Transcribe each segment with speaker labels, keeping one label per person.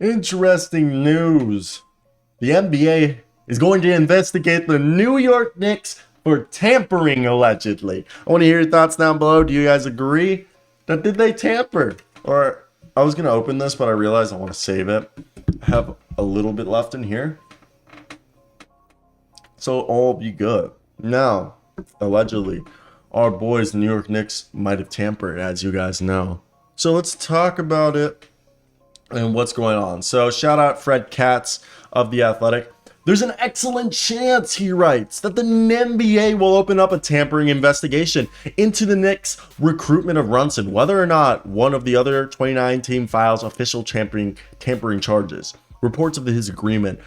Speaker 1: Interesting news. The NBA is going to investigate the New York Knicks for tampering, allegedly. I want to hear your thoughts down below. Do you guys agree that did they tamper? Or I was going to open this, but I realized I want to save it. I have a little bit left in here. So all be good. Now, allegedly, our boys, the New York Knicks, might have tampered, as you guys know. So let's talk about it and what's going on. So shout out Fred Katz of The Athletic. There's an excellent chance, he writes, that the NBA will open up a tampering investigation into the Knicks' recruitment of Brunson, whether or not one of the other 29 team files official tampering charges. Reports of his agreement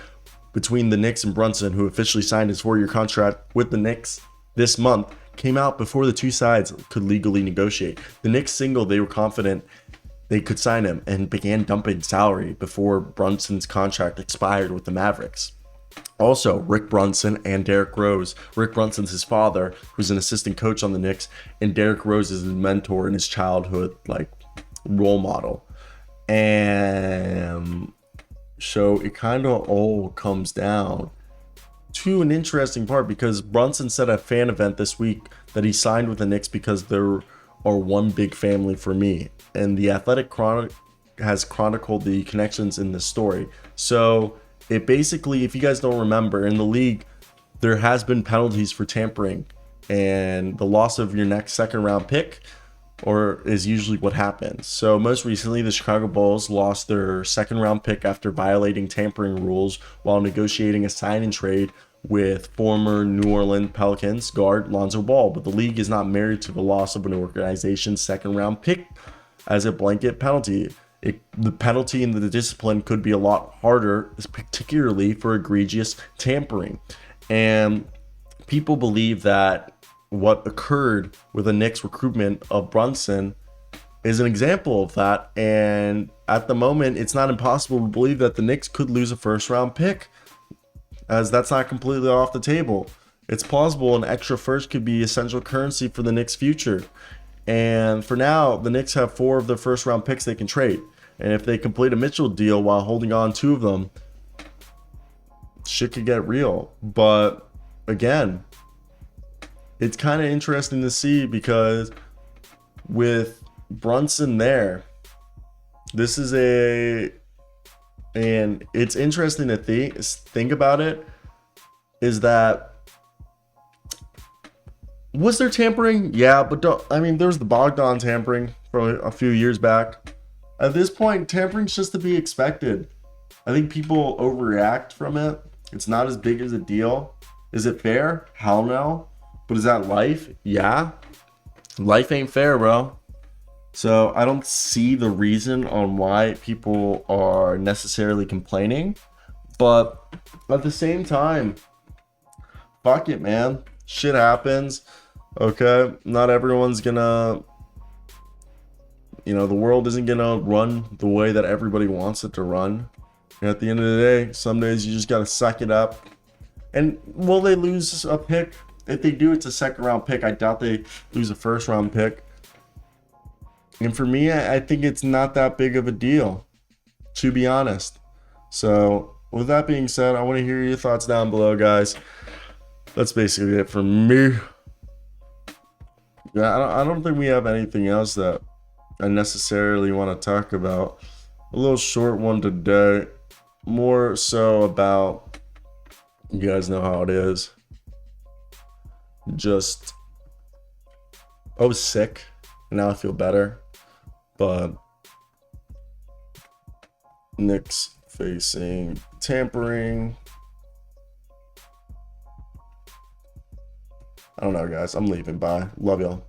Speaker 1: between the Knicks and Brunson, who officially signed his 4-year contract with the Knicks this month, came out before the two sides could legally negotiate. The Knicks signaled they were confident they could sign him and began dumping salary before Brunson's contract expired with the Mavericks. Also, Rick Brunson and Derrick Rose. Rick Brunson's his father, who's an assistant coach on the Knicks, and Derrick Rose is his mentor in his childhood, role model. And so it kind of all comes down to an interesting part, because Brunson said at a fan event this week that he signed with the Knicks because there are one big family for me. And the Athletic has chronicled the connections in this story. So it basically, if you guys don't remember, in the league, there has been penalties for tampering, and the loss of your next second round pick is usually what happens. So most recently, the Chicago Bulls lost their second round pick after violating tampering rules while negotiating a sign and trade with former New Orleans Pelicans guard Lonzo Ball. But the league is not married to the loss of an organization's second round pick as a blanket penalty. The penalty and the discipline could be a lot harder, particularly for egregious tampering. And people believe that what occurred with the Knicks recruitment of Brunson is an example of that. And at the moment, it's not impossible to believe that the Knicks could lose a first round pick, as that's not completely off the table. It's plausible an extra first could be essential currency for the Knicks' future. And for now, the Knicks have 4 of their first round picks they can trade. And if they complete a Mitchell deal while holding on 2 of them, shit could get real. But again, it's kind of interesting to see, because with Brunson there, this is and it's interesting to think about it, is that, was there tampering? Yeah, but there's the Bogdan tampering from a few years back. At this point, tampering's just to be expected. I think people overreact from it. It's not as big as a deal. Is it fair? Hell no. But is that life? Yeah. Life ain't fair, bro. So I don't see the reason on why people are necessarily complaining. But at the same time, fuck it, man. Shit happens. Okay? Not everyone's gonna... the world isn't gonna run the way that everybody wants it to run. And at the end of the day, some days you just gotta suck it up. And will they lose a pick? If they do, it's a second round pick. I doubt they lose a first round pick. And for me, I think it's not that big of a deal, to be honest. So with that being said, I want to hear your thoughts down below, guys. That's basically it for me. Yeah, I don't think we have anything else that I necessarily want to talk about. A little short one today. More so about, you guys know how it is. I was sick, and now I feel better. But Knicks facing tampering. I don't know, guys. I'm leaving. Bye. Love y'all.